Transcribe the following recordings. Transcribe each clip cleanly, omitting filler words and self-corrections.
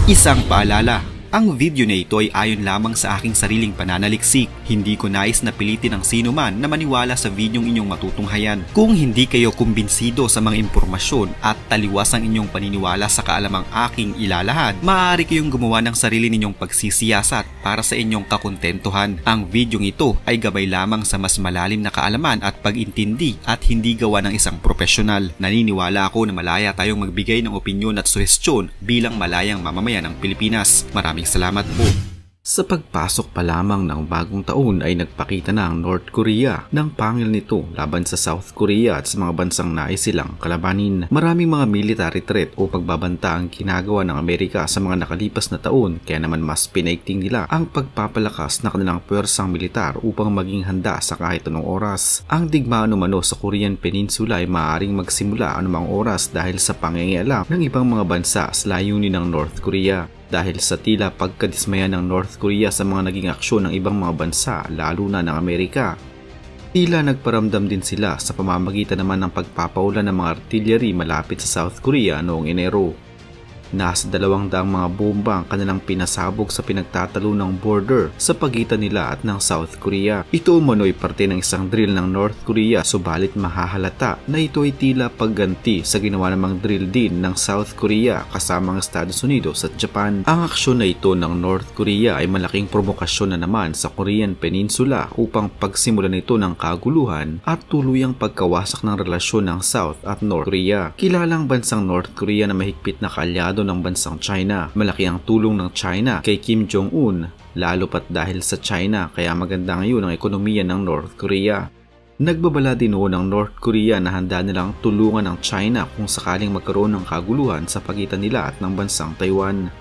Isang paalala, ang video na ito ay ayon lamang sa aking sariling pananaliksik. Hindi ko nais na pilitin ang sino man na maniwala sa videong inyong matutunghayan. Kung hindi kayo kumbinsido sa mga impormasyon at taliwas ang inyong paniniwala sa kaalamang aking ilalahad, maaari kayong gumawa ng sarili ninyong pagsisiyasat para sa inyong kakontentuhan. Ang videong ito ay gabay lamang sa mas malalim na kaalaman at pag-intindi at hindi gawa ng isang profesional. Naniniwala ako na malaya tayong magbigay ng opinyon at suhestyon bilang malayang mamamayan ng Pilipinas. Maraming salamat po. Sa pagpasok pa lamang ng bagong taon ay nagpakita na ang North Korea ng pangil nito laban sa South Korea at sa mga bansang nais silang kalabanin. Maraming mga military threat o pagbabanta ang ginagawa ng Amerika sa mga nakalipas na taon, kaya naman mas pinaigting nila ang pagpapalakas na kanilang pwersang militar upang maging handa sa kahit anong oras. Ang digmaan umano sa Korean Peninsula ay maaaring magsimula anumang oras dahil sa pangingialam ng ibang mga bansa sa layunin ng North Korea. Dahil sa tila pagkadismaya ng North Korea sa mga naging aksyon ng ibang mga bansa, lalo na ng Amerika, tila nagparamdam din sila sa pamamagitan naman ng pagpapaulan ng mga artillery malapit sa South Korea noong Enero. Nasa 200 mga bomba ang kanilang pinasabog sa pinagtatalunang border sa pagitan nila at ng South Korea. Ito umano'y parte ng isang drill ng North Korea, subalit mahahalata na ito ay tila pagganti sa ginawa namang drill din ng South Korea kasama ang Estados Unidos at Japan. Ang aksyon na ito ng North Korea ay malaking provokasyon na naman sa Korean Peninsula upang pagsimulan ito ng kaguluhan at tuluyang pagkawasak ng relasyon ng South at North Korea. Kilalang bansang North Korea na mahigpit na kaalyado ng bansang China. Malaki ang tulong ng China kay Kim Jong-un, lalo pat dahil sa China kaya maganda ngayon ang ekonomiya ng North Korea. Nagbabala din noon ng North Korea na handa nilang tulungan ng China kung sakaling magkaroon ng kaguluhan sa pagitan nila at ng bansang Taiwan.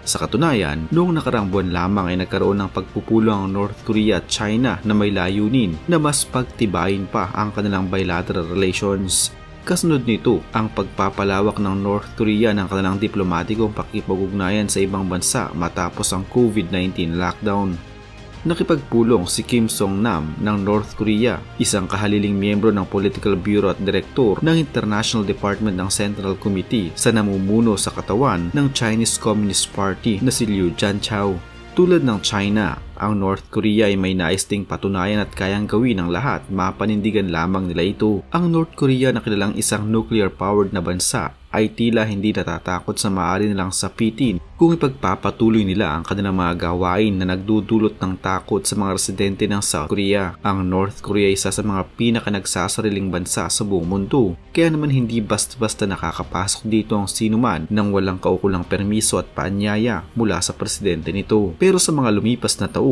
Sa katunayan, noong nakarang buwan lamang ay nagkaroon ng pagpupulong ang North Korea at China na may layunin na mas pagtibayin pa ang kanilang bilateral relations. Kasunod nito ang pagpapalawak ng North Korea ng kanilang diplomatikong pakikipag-ugnayan sa ibang bansa matapos ang COVID-19 lockdown. Nakipagpulong si Kim Song-nam ng North Korea, isang kahaliling miyembro ng Political Bureau at Direktor ng International Department ng Central Committee sa namumuno sa katawan ng Chinese Communist Party na si Liu Jianchao. Tulad ng China, ang North Korea ay may nais ding patunayan at kayang gawin ang lahat, mapanindigan lamang nila ito. Ang North Korea na kilalang isang nuclear-powered na bansa ay tila hindi natatakot sa maaari nilang sapitin kung ipagpapatuloy nila ang kanilang mga gawain na nagdudulot ng takot sa mga residente ng South Korea. Ang North Korea ay isa sa mga pinaka-nagsasariling bansa sa buong mundo, kaya naman hindi basta-basta nakakapasok dito ang sinuman nang walang kaukulang permiso at paanyaya mula sa presidente nito. Pero sa mga lumipas na taon,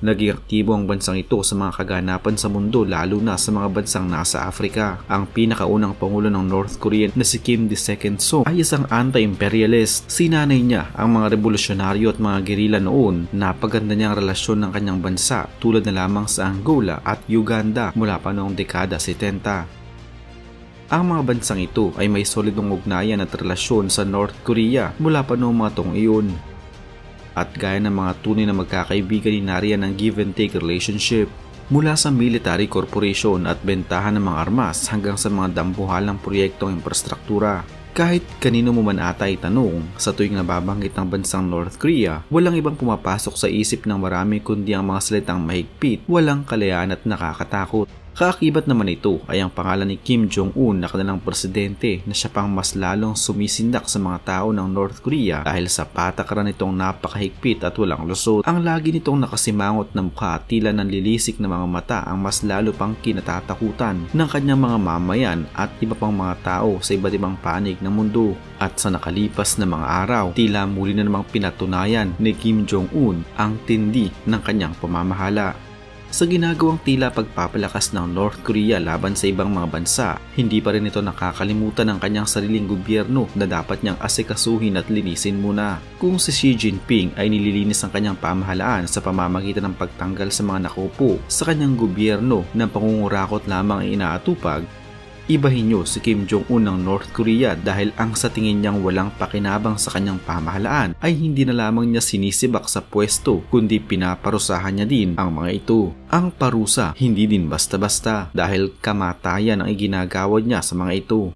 naging aktibo ang bansang ito sa mga kaganapan sa mundo, lalo na sa mga bansang nasa Afrika. Ang pinakaunang pangulo ng North Korea na si Kim II Sung ay isang anti-imperialist. Sinanay niya ang mga revolusyonaryo at mga gerila noon. Napaganda niya ang relasyon ng kanyang bansa tulad na lamang sa Angola at Uganda mula pa noong dekada 70. Ang mga bansang ito ay may solidong ugnayan at relasyon sa North Korea mula pa noong mga taong iyon. At gaya ng mga tunay na magkakaibigan, inariyan ng give and take relationship mula sa military corporation at bentahan ng mga armas hanggang sa mga dambuhalang proyektong infrastruktura. Kahit kanino mo man ata itanong, sa tuwing nababanggit ng bansang North Korea, walang ibang pumapasok sa isip ng marami kundi ang mga salitang mahigpit, walang kalayaan at nakakatakot. Kaakibat naman ito ay ang pangalan ni Kim Jong-un na kanilang presidente na siya pang mas lalong sumisindak sa mga tao ng North Korea dahil sa patakaran nitong napakahigpit at walang lusot. Ang lagi nitong nakasimangot na mukha at tila nanlilisik na mga mata ang mas lalo pang kinatatakutan ng kanyang mga mamayan at iba pang mga tao sa iba't ibang panig ng mundo. At sa nakalipas na mga araw, tila muli na namang pinatunayan ni Kim Jong-un ang tindi ng kanyang pamamahala. Sa ginagawang tila pagpapalakas ng North Korea laban sa ibang mga bansa, hindi pa rin ito nakakalimutan ng kanyang sariling gobyerno na dapat niyang asikasuhin at linisin muna. Kung si Xi Jinping ay nililinis ang kanyang pamahalaan sa pamamagitan ng pagtanggal sa mga nakaupo sa kanyang gobyerno ng pangungurakot lamang ay inaatupag, ibahin niyo si Kim Jong-un ng North Korea dahil ang sa tingin niyang walang pakinabang sa kanyang pamahalaan ay hindi na lamang niya sinisibak sa pwesto kundi pinaparusahan niya din ang mga ito. Ang parusa hindi din basta-basta dahil kamatayan ang iginagawad niya sa mga ito.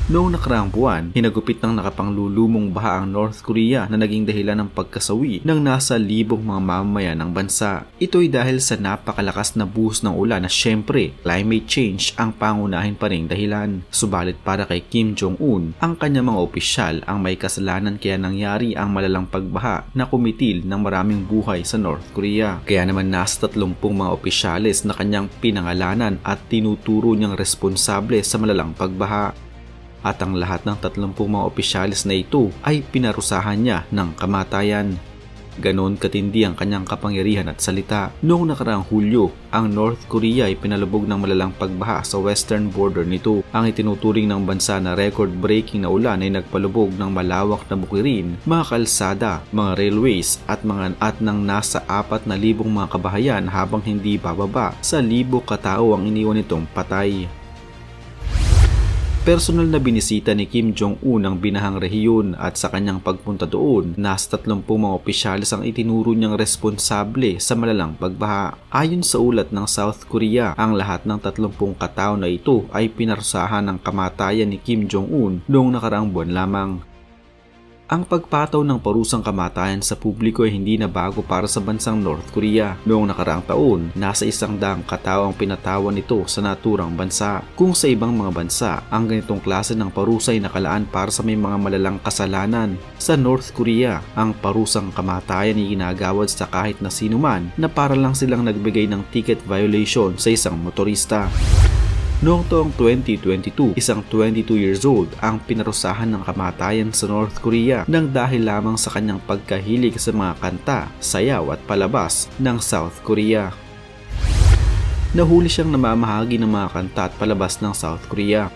Noong nakaraang buwan, hinagupit ng nakapanglulumong baha ang North Korea na naging dahilan ng pagkasawi ng nasa libong mga mamamayan ng bansa. Ito'y dahil sa napakalakas na buhos ng ulan na syempre, climate change ang pangunahin pa ring dahilan. Subalit para kay Kim Jong-un, ang kanyang mga opisyal ang may kasalanan kaya nangyari ang malalang pagbaha na kumitil ng maraming buhay sa North Korea. Kaya naman nasa 30 mga opisyales na kanyang pinangalanan at tinuturo niyang responsable sa malalang pagbaha. At ang lahat ng 30 mga opisyalis na ito ay pinarusahan niya ng kamatayan. Ganon katindi ang kanyang kapangyarihan at salita. Noong nakaraang Hulyo, ang North Korea ay pinalubog ng malalang pagbaha sa western border nito. Ang itinuturing ng bansa na record-breaking na ulan ay nagpalubog ng malawak na bukirin, mga kalsada, mga railways at ng nasa 4,000 mga kabahayan habang hindi bababa sa 1,000 katao ang iniwan nitong patay. Personal na binisita ni Kim Jong-un ang binahang rehiyon at sa kanyang pagpunta doon, nasa 30 mga opisyalis ang itinuro niyang responsable sa malalang pagbaha. Ayon sa ulat ng South Korea, ang lahat ng 30 katao na ito ay pinarusahan ng kamatayan ni Kim Jong-un noong nakaraang buwan lamang. Ang pagpataw ng parusang kamatayan sa publiko ay hindi na bago para sa bansang North Korea. Noong nakaraang taon, nasa 100 katao ang pinatawan nito sa naturang bansa. Kung sa ibang mga bansa, ang ganitong klase ng parusa ay nakalaan para sa may mga malalang kasalanan. Sa North Korea, ang parusang kamatayan ay ginagawad sa kahit na sino man na para lang silang nagbigay ng ticket violation sa isang motorista. Noong taong 2022, isang 22 years old ang pinarusahan ng kamatayan sa North Korea nang dahil lamang sa kanyang pagkahilig sa mga kanta, sayaw at palabas ng South Korea. Nahuli siyang namamahagi ng mga kanta at palabas ng South Korea.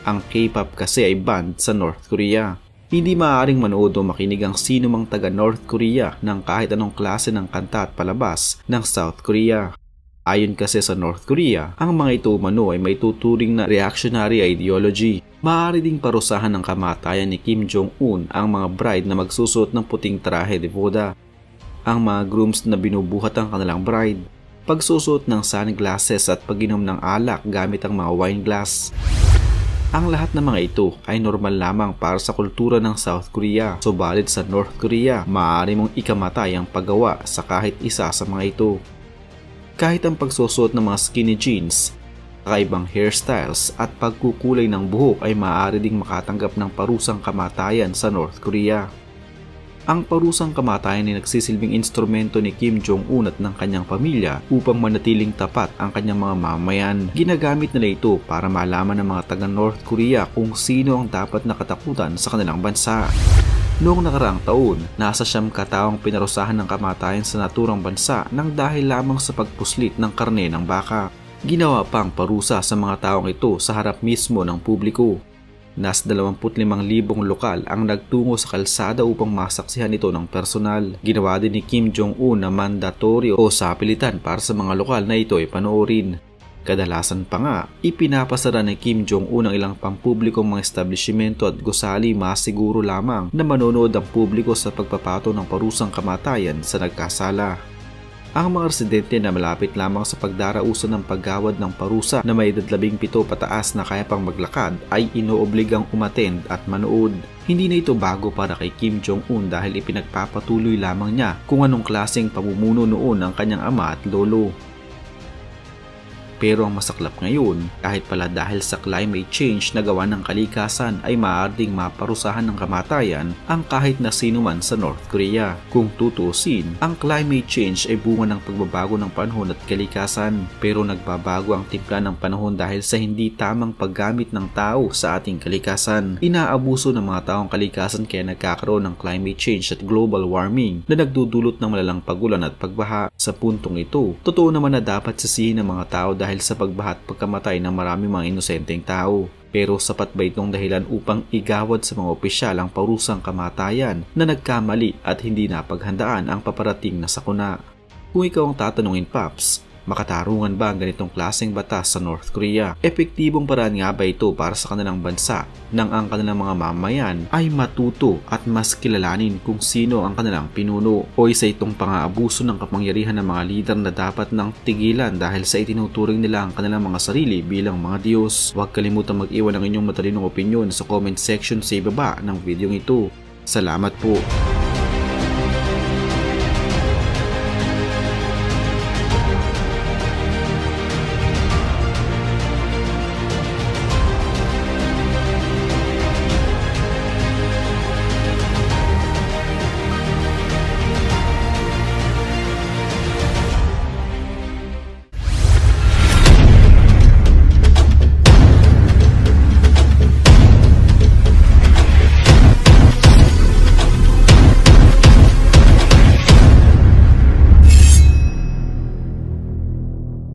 Ang K-pop kasi ay banned sa North Korea. Hindi maaaring manood o makinig ang sino mang taga North Korea ng kahit anong klase ng kanta at palabas ng South Korea. Ayon kasi sa North Korea, ang mga ito umano ay may tuturing na reactionary ideology. Maaari ding parusahan ng kamatayan ni Kim Jong-un ang mga bride na magsusuot ng puting trahe de boda, ang mga grooms na binubuhat ang kanilang bride, pagsusuot ng sunglasses at pag-inom ng alak gamit ang mga wine glass. Ang lahat ng mga ito ay normal lamang para sa kultura ng South Korea. Subalit sa North Korea, maaari mong ikamatay ang paggawa sa kahit isa sa mga ito. Kahit ang pagsusuot ng mga skinny jeans, kakaibang hairstyles at pagkukulay ng buhok ay maaari ding makatanggap ng parusang kamatayan sa North Korea. Ang parusang kamatayan ay nagsisilbing instrumento ni Kim Jong-un at ng kanyang pamilya upang manatiling tapat ang kanyang mga mamamayan. Ginagamit nila ito para malaman ng mga taga North Korea kung sino ang dapat nakatakutan sa kanilang bansa. Noong nakaraang taon, nasa 9 kataong pinarusahan ng kamatayan sa naturang bansa nang dahil lamang sa pagpuslit ng karne ng baka. Ginawa pang parusa sa mga taong ito sa harap mismo ng publiko. Nasa 25,000 lokal ang nagtungo sa kalsada upang masaksihan ito ng personal. Ginawa din ni Kim Jong-un na mandatory o sapilitan para sa mga lokal na ito ay panoorin. Kadalasan pa nga, ipinapasara ni Kim Jong-un ang ilang pampublikong mga establishmento at gusali masiguro lamang na manonood ang publiko sa pagpapato ng parusang kamatayan sa nagkasala. Ang mga residente na malapit lamang sa pagdarausan ng paggawad ng parusa na may 17 pataas na kaya pang maglakad ay inoobligang umattend at manood. Hindi na ito bago para kay Kim Jong-un dahil ipinagpapatuloy lamang niya kung anong klaseng pamumuno noon ang kanyang ama at lolo. Pero ang masaklap ngayon, kahit pala dahil sa climate change na gawa ng kalikasan ay maaaring maparusahan ng kamatayan ang kahit na sino man sa North Korea. Kung tutuusin, ang climate change ay bunga ng pagbabago ng panahon at kalikasan. Pero nagbabago ang timpla ng panahon dahil sa hindi tamang paggamit ng tao sa ating kalikasan. Inaabuso ng mga taong kalikasan kaya nagkakaroon ng climate change at global warming na nagdudulot ng malalang pagulan at pagbaha. Sa puntong ito, totoo naman na dapat sisihin ng mga tao dahil sa pagbaha at pagkamatay ng maraming mga inosenteng tao. Pero sapat ba itong dahilan upang igawad sa mga opisyal ang parusang kamatayan na nagkamali at hindi napaghandaan ang paparating na sakuna? Kung ikaw ang tatanungin, Paps, Makatarungan ba ang ganitong klaseng batas sa North Korea? Epektibong paraan nga ba ito para sa kanilang bansa nang ang kanilang mga mamayan ay matuto at mas kilalanin kung sino ang kanilang pinuno? O isa itong pang-aabuso ng kapangyarihan ng mga lider na dapat nang tigilan dahil sa itinuturing nila ang kanilang mga sarili bilang mga Diyos? Huwag kalimutang mag-iwan ng inyong matalinong opinyon sa comment section sa ibaba ng video ito. Salamat po!